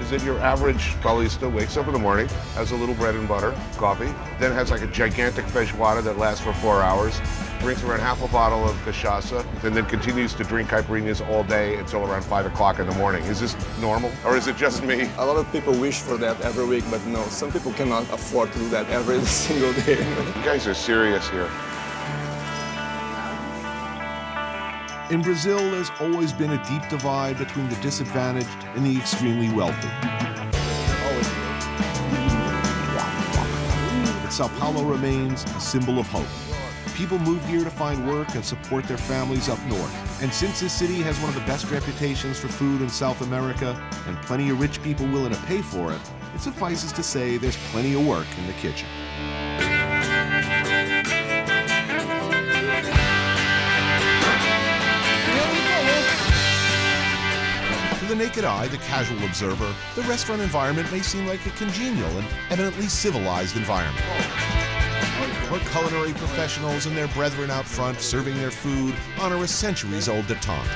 is that your average Paulista wakes up in the morning, has a little bread and butter, coffee, then has like a gigantic feijoada that lasts for 4 hours, drinks around half a bottle of cachaça, and then continues to drink caipirinhas all day until around 5 o'clock in the morning. Is this normal, or is it just me? A lot of people wish for that every week, but no, some people cannot afford to do that every single day. You guys are serious here. In Brazil, there's always been a deep divide between the disadvantaged and the extremely wealthy. But São Paulo remains a symbol of hope. People move here to find work and support their families up north. And since this city has one of the best reputations for food in South America, and plenty of rich people willing to pay for it, it suffices to say there's plenty of work in the kitchen. To the naked eye, the casual observer, the restaurant environment may seem like a congenial and eminently civilized environment. Where culinary professionals and their brethren out front serving their food honor a centuries-old detente.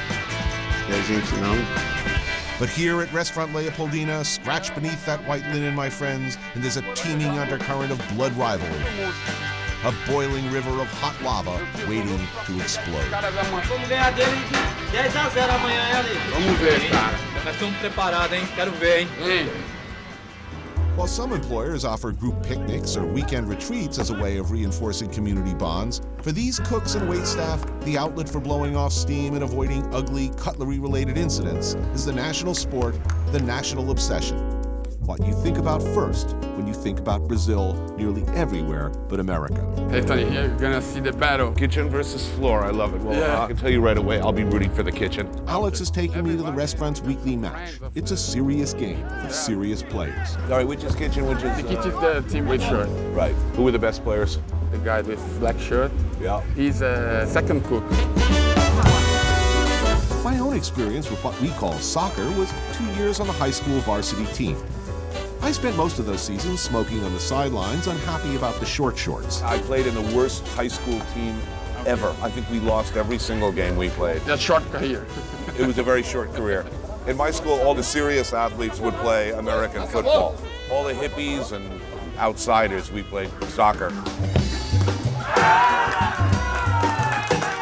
But here at Restaurant Leopoldina, scratch beneath that white linen, my friends, and there's a teeming undercurrent of blood rivalry. A boiling river of hot lava waiting to explode. Vamos ganhar dele de 10-0 amanhã, hein, Ali? Vamos ver, cara. Nós estamos preparados, hein? Quero ver, hein? While some employers offer group picnics or weekend retreats as a way of reinforcing community bonds, for these cooks and waitstaff, the outlet for blowing off steam and avoiding ugly cutlery-related incidents is the national sport, the national obsession. What you think about first when you think about Brazil nearly everywhere but America. Hey, Tony, here you're gonna see the battle. Kitchen versus floor, I love it. Well, yeah. I can tell you right away, I'll be rooting for the kitchen. Alex is taking me to the restaurant's weekly match. It's a serious game for serious players. All right, which is kitchen, which is... The kitchen is the team with shirt. Right. Who are the best players? The guy with black shirt. Yeah. He's a second cook. My own experience with what we call soccer was 2 years on the high school varsity team. I spent most of those seasons smoking on the sidelines, unhappy about the short shorts. I played in the worst high school team ever. I think we lost every single game we played. That's short career. It was a very short career. In my school, all the serious athletes would play American football. All the hippies and outsiders, we played soccer.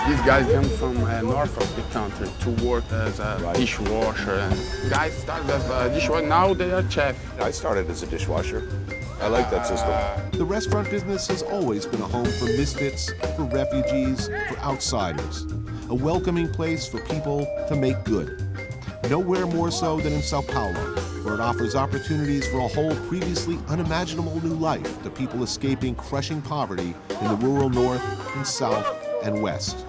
These guys come from north of the country to work as a dishwasher. And guys started as a dishwasher, now they are chef. I started as a dishwasher. I like that system. The restaurant business has always been a home for misfits, for refugees, for outsiders. A welcoming place for people to make good. Nowhere more so than in São Paulo, where it offers opportunities for a whole previously unimaginable new life to people escaping crushing poverty in the rural north and south and west.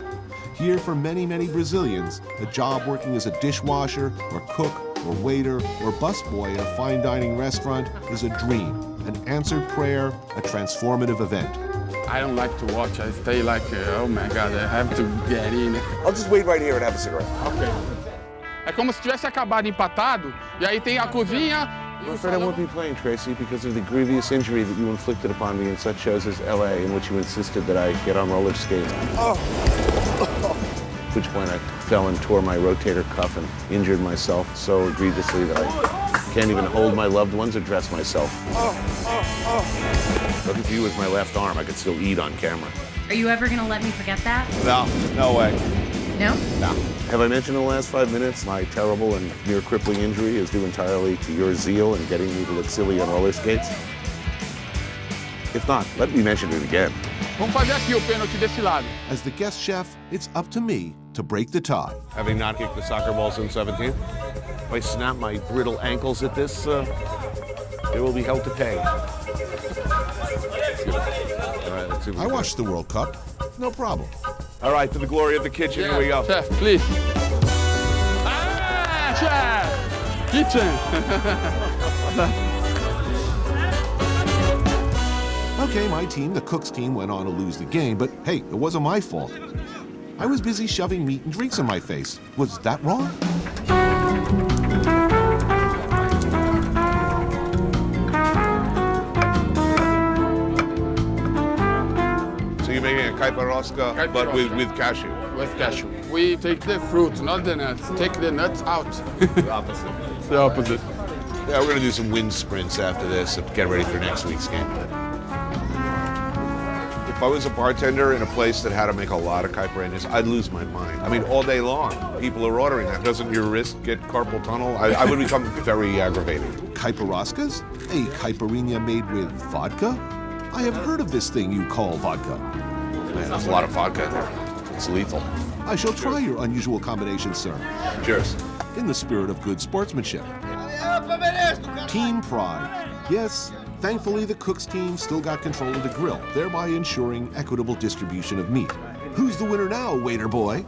Here, for many, many Brazilians, a job working as a dishwasher or cook or waiter or busboy in a fine dining restaurant is a dream, an answered prayer, a transformative event. I don't like to watch. I stay like, oh my God, I have to get in. I'll just wait right here and have a cigarette. Okay. É como se tivesse acabado empatado, e aí tem a cozinha. I'm afraid I won't be playing, Tracy, because of the grievous injury that you inflicted upon me in such shows as LA, in which you insisted that I get on roller skates. At which point I fell and tore my rotator cuff and injured myself so egregiously that I can't even hold my loved ones or dress myself. Lucky for you with my left arm, I could still eat on camera. Are you ever gonna let me forget that? No, no way. No? No. Have I mentioned in the last 5 minutes my terrible and near crippling injury is due entirely to your zeal in getting me to look silly on roller skates? If not, let me mention it again. Vamos fazer aqui o pênalti desse lado. As the guest chef, it's up to me to break the tie. Having not kicked the soccer ball since 17, if I snap my brittle ankles at this, they will be held to pay. All right, let's see. I watched the World Cup, no problem. All right, to the glory of the kitchen, here we go. Chef, please. Ah, chef! Kitchen! Okay, my team, the Cooks team, went on to lose the game, but hey, it wasn't my fault. I was busy shoving meat and drinks in my face. Was that wrong? So you're making a caipiroska, but with cashew? With cashew. We take the fruit, not the nuts. Take the nuts out. The opposite. The opposite. Yeah, we're gonna do some wind sprints after this and get ready for next week's game. If I was a bartender in a place that had to make a lot of caipirinhas, I'd lose my mind. I mean, all day long, people are ordering that. Doesn't your wrist get carpal tunnel? I would become very aggravated. Caipiroscas? A caipirinha made with vodka? I have heard of this thing you call vodka. Man, there's a lot of vodka in there. It's lethal. I shall try your unusual combination, sir. Cheers. In the spirit of good sportsmanship. Team pride. Yes, thankfully the Cooks team still got control of the grill, thereby ensuring equitable distribution of meat. Who's the winner now, waiter boy?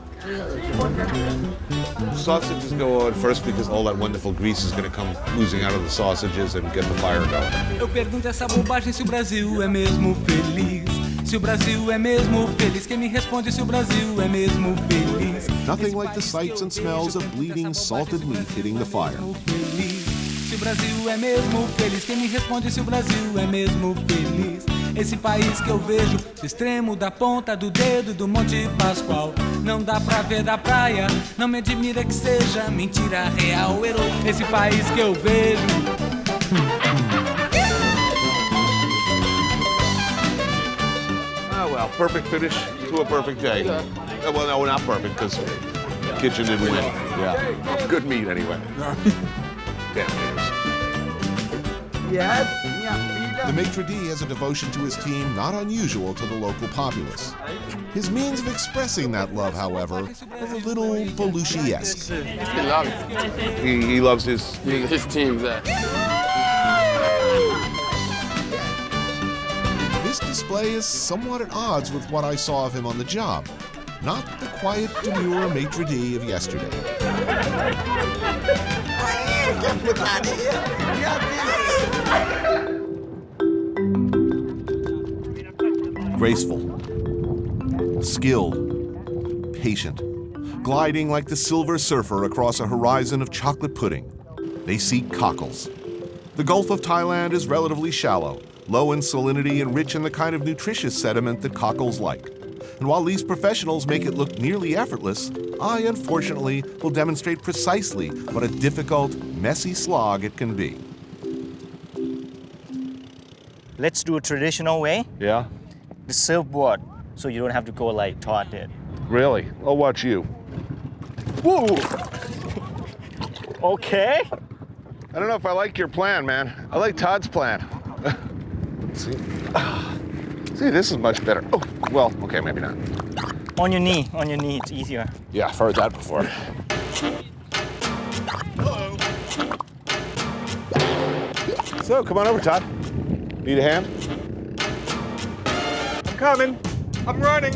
Sausages go on first because all that wonderful grease is going to come oozing out of the sausages and get the fire going. Eu pergunto essa bobagem se o Brasil é mesmo feliz. Se o Brasil é mesmo feliz, quem me responde se o Brasil é mesmo feliz? Nothing like the sights and smells of bleeding salted meat hitting the fire. Se o Brasil é mesmo feliz, quem me responde se o Brasil é mesmo feliz? Esse país que eu vejo, do extremo da ponta do dedo do Monte Pascoal. Não dá pra ver da praia, não me admira que seja mentira real. Esse país que eu vejo. Oh, well, perfect finish to a perfect day. Yeah. Well, no, not perfect, because the kitchen didn't win. Yeah. Good meat, anyway. Damn names. Yes. The maitre d' has a devotion to his team not unusual to the local populace. His means of expressing that love, however, are a little Belushi-esque. He loves it. He loves his team there. This display is somewhat at odds with what I saw of him on the job. Not the quiet, demure maitre d' of yesterday. Graceful, skilled, patient, gliding like the silver surfer across a horizon of chocolate pudding. They seek cockles. The Gulf of Thailand is relatively shallow, low in salinity and rich in the kind of nutritious sediment that cockles like. And while these professionals make it look nearly effortless, I, unfortunately, will demonstrate precisely what a difficult, messy slog it can be. Let's do a traditional way. Yeah? The surfboard, so you don't have to go like Todd did. Really? I'll watch you. Whoa! Okay. I don't know if I like your plan, man. I like Todd's plan. See? See, this is much better. Oh, well, okay, maybe not. On your knee, it's easier. Yeah, I've heard that before. So, come on over, Todd. Need a hand? I'm coming. I'm running.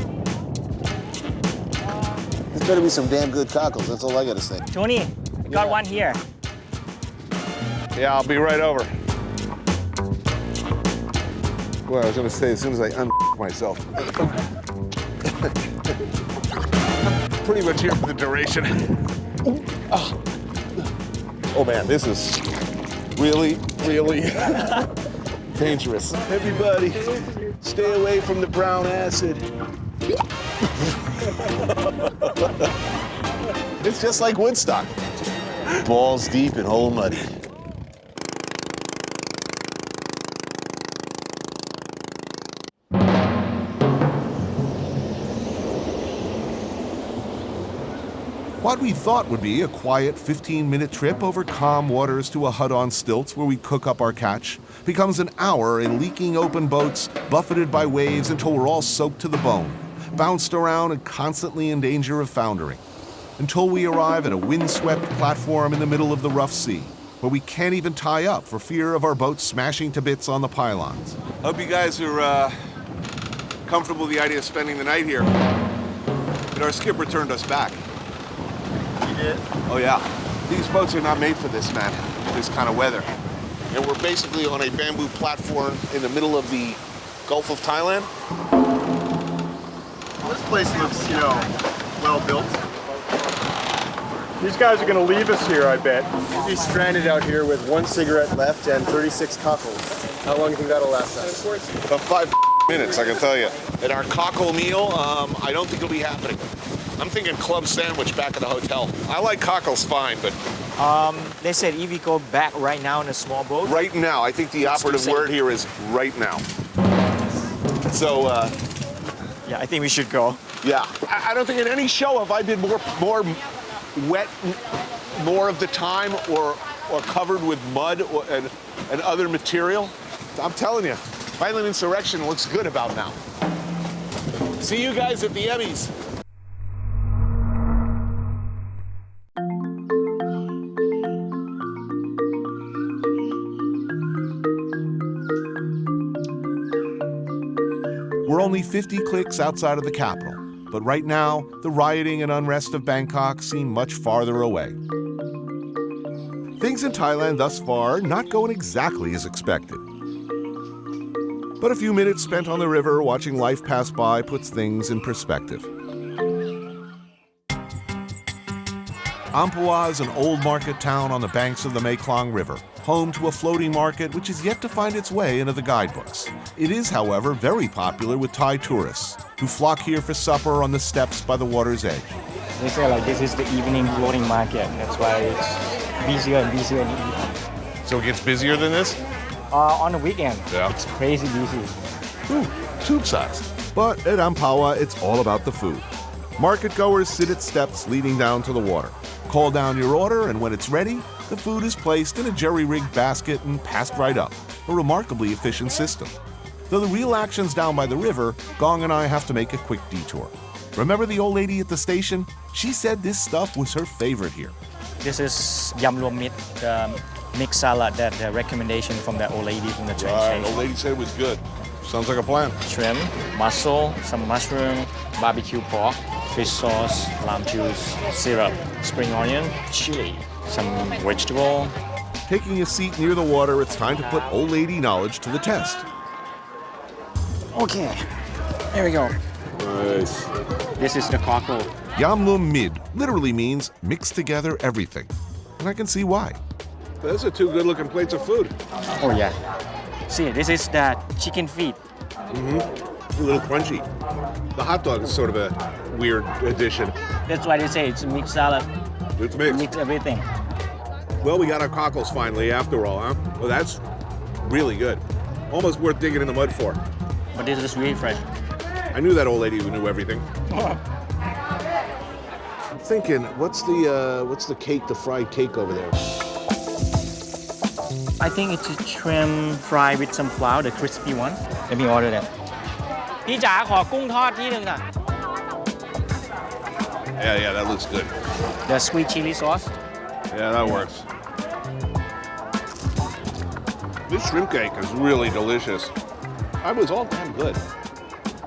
There's better be some damn good cockles. That's all I gotta say. Tony, we got one here. Yeah, I'll be right over. Well, I was gonna say, as soon as I myself. I'm pretty much here for the duration. Oh man, this is really, really dangerous. Everybody, stay away from the brown acid. It's just like Woodstock. Balls deep and hole muddy. What we thought would be a quiet 15-minute trip over calm waters to a hut on stilts where we cook up our catch becomes an hour in leaking open boats, buffeted by waves until we're all soaked to the bone, bounced around and constantly in danger of foundering, until we arrive at a windswept platform in the middle of the rough sea, where we can't even tie up for fear of our boat smashing to bits on the pylons. Hope you guys are comfortable with the idea of spending the night here. But our skipper turned us back. Oh yeah, these boats are not made for this, man, this kind of weather. And we're basically on a bamboo platform in the middle of the Gulf of Thailand. This place looks, well built. These guys are gonna leave us here, I bet. We'll be stranded out here with 1 cigarette left and 36 cockles. How long do you think that'll last us? About 5 minutes, I can tell you. And our cockle meal, I don't think it'll be happening. I'm thinking club sandwich back at the hotel. I like cockles fine, but... They said if we go back right now in a small boat. Right now, I think the operative word here is right now. So, yeah, I think we should go. Yeah, I don't think in any show have I been more wet more of the time or covered with mud and other material. I'm telling you, Violent Insurrection looks good about now. See you guys at the Emmys. We're only 50 clicks outside of the capital, but right now, the rioting and unrest of Bangkok seem much farther away. Things in Thailand thus far not going exactly as expected. But a few minutes spent on the river watching life pass by puts things in perspective. Amphoe is an old market town on the banks of the Mekong River, home to a floating market which is yet to find its way into the guidebooks. It is, however, very popular with Thai tourists, who flock here for supper on the steps by the water's edge. They say this is the evening floating market. That's why it's busier and busier in the evening. So it gets busier than this? On the weekend, yeah. It's crazy busy. Ooh, tube size. But at Amphoe, it's all about the food. Market goers sit at steps leading down to the water. Call down your order, and when it's ready, the food is placed in a jerry-rigged basket and passed right up. A remarkably efficient system. Though the real action's down by the river, Gong and I have to make a quick detour. Remember the old lady at the station? She said this stuff was her favorite here. This is yam luom meat, the mixed salad, that the recommendation from that old lady from the train station. Old lady said it was good. Sounds like a plan. Shrimp, mussel, some mushroom, barbecue pork, fish sauce, lime juice, syrup, spring onion, chili, some vegetable. Taking a seat near the water, it's time to put old lady knowledge to the test. Okay, here we go. Nice. This is the cockle. Yam luom mid literally means mix together everything. And I can see why. Those are 2 good-looking plates of food. Oh yeah. See, this is the chicken feet. Mm-hmm. A little crunchy. The hot dog is sort of a weird addition. That's why they say it's a mixed salad. It's mixed. Mix everything. Well, we got our cockles finally, after all, huh? Well, that's really good. Almost worth digging in the mud for. But this is really fresh. I knew that old lady who knew everything. I'm thinking, what's the cake, the fried cake over there? I think it's a shrimp fried with some flour, the crispy one. Let me order that. พี่จ๋าขอกุ้งทอดที่หนึ่งน่ะ Yeah, that looks good. The sweet chili sauce. Yeah, that works. This shrimp cake is really delicious. It was all damn good.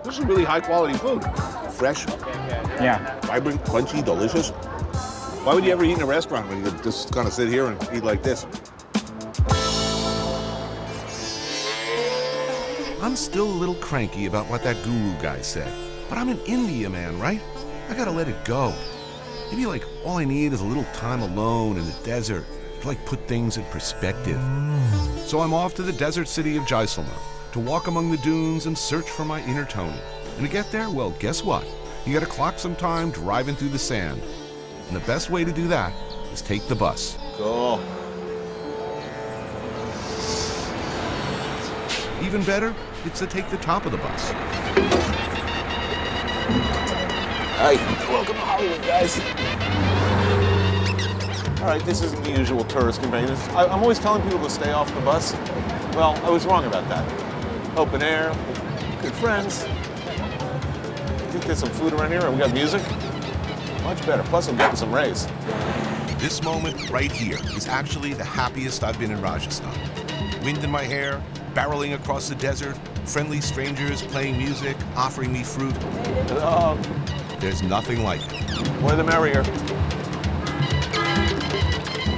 This is really high quality food. Fresh, vibrant, crunchy, delicious. Why would you ever eat in a restaurant when you could just kind of sit here and eat like this? I'm still a little cranky about what that guru guy said, but I'm in India, man, right? I gotta let it go. Maybe like all I need is a little time alone in the desert to like put things in perspective. So I'm off to the desert city of Jaisalmer to walk among the dunes and search for my inner Tony. And to get there, well, guess what? You gotta clock some time driving through the sand. And the best way to do that is take the bus. Cool. Even better, it's to take the top of the bus. Hi, welcome to Hollywood, guys. All right, this isn't the usual tourist conveyance. I'm always telling people to stay off the bus. Well, I was wrong about that. Open air, good friends. I think there's some food around here. We got music. Much better. Plus, I'm getting some rays. This moment right here is actually the happiest I've been in Rajasthan. Wind in my hair, barreling across the desert, friendly strangers playing music, offering me fruit. Hello. There's nothing like it. More the merrier.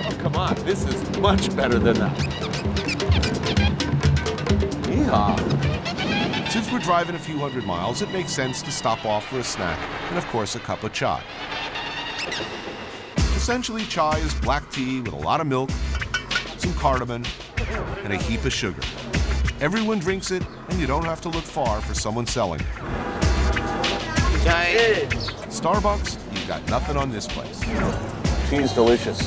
Oh, come on. This is much better than that. Yeehaw. Since we're driving a few hundred miles, it makes sense to stop off for a snack and, of course, a cup of chai. Essentially, chai is black tea with a lot of milk, some cardamom, and a heap of sugar. Everyone drinks it, and you don't have to look far for someone selling it. Starbucks, you got nothing on this place. Tea's delicious.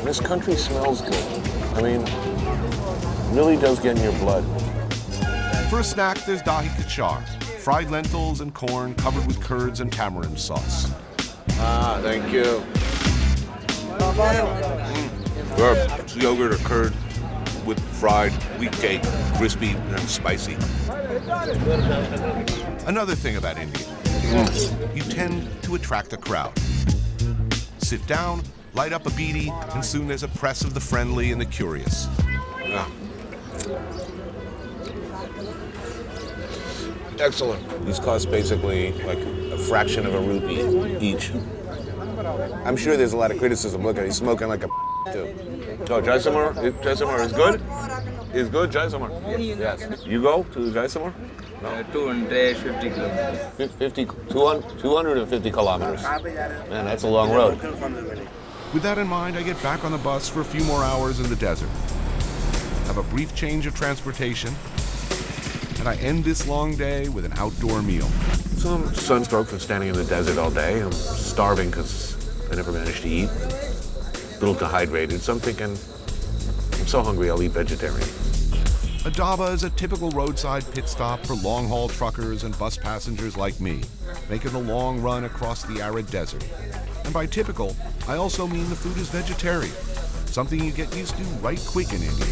This country smells good. I mean, it really does get in your blood. For a snack, there's dahi kachar, fried lentils and corn covered with curds and tamarind sauce. Ah, thank you. Good. It's yogurt or curd with fried wheat cake, crispy and spicy. Another thing about India, you tend to attract a crowd. Sit down, light up a beedi, and soon there's a press of the friendly and the curious. Yeah. Excellent. These cost basically like a fraction of a rupee each. I'm sure there's a lot of criticism. Look at he's smoking like a too. Oh, Jaisalmer? Jaisalmer is good? Is good, Jaisalmer? Yes. You go to Jaisalmer? No. 250 kilometers. 250 kilometers. Man, that's a long road. With that in mind, I get back on the bus for a few more hours in the desert. Have a brief change of transportation, and I end this long day with an outdoor meal. Some sunstroke from standing in the desert all day. I'm starving because I never managed to eat. A little dehydrated, so I'm thinking, I'm so hungry I'll eat vegetarian. A dhaba is a typical roadside pit stop for long-haul truckers and bus passengers like me, making the long run across the arid desert. And by typical, I also mean the food is vegetarian, something you get used to right quick in India.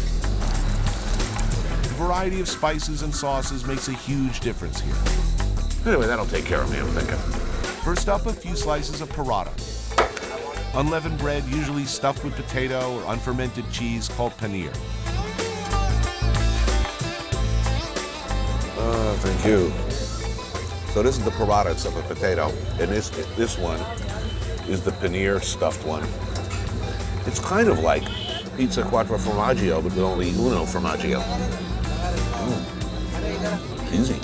The variety of spices and sauces makes a huge difference here. Anyway, that'll take care of me, I'm thinking. First up, a few slices of paratha. Unleavened bread, usually stuffed with potato or unfermented cheese called paneer. Thank you. So this is the paratha of a potato, and this one is the paneer stuffed one. It's kind of like pizza quattro formaggio, but with only uno formaggio. Easy.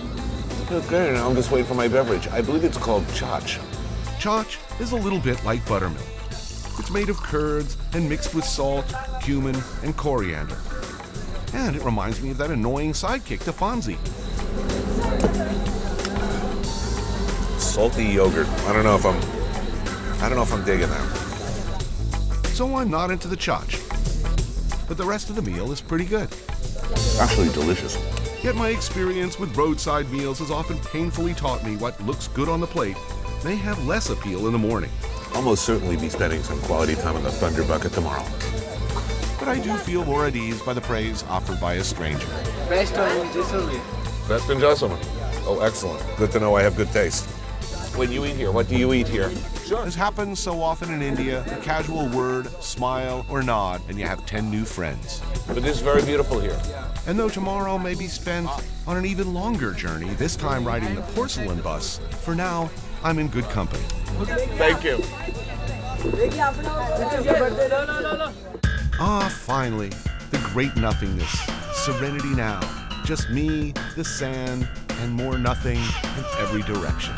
Okay, now I'm just waiting for my beverage. I believe it's called chach. Chach is a little bit like buttermilk. It's made of curds and mixed with salt, cumin, and coriander. And it reminds me of that annoying sidekick to Fonzie. Salty yogurt. I don't know if I'm digging that. So I'm not into the chach. But the rest of the meal is pretty good. Actually delicious. Yet my experience with roadside meals has often painfully taught me what looks good on the plate may have less appeal in the morning. I'll most certainly be spending some quality time in the Thunder Bucket tomorrow. But I do feel more at ease by the praise offered by a stranger. Best in Jaisalmer. Oh, excellent. Good to know I have good taste. when you eat here? What do you eat here? As happens so often in India, a casual word, smile, or nod, and you have 10 new friends. But this is very beautiful here. And though tomorrow may be spent on an even longer journey, this time riding the porcelain bus, for now, I'm in good company. Thank you. Ah, finally, the great nothingness. Serenity now. Just me, the sand, and more nothing in every direction.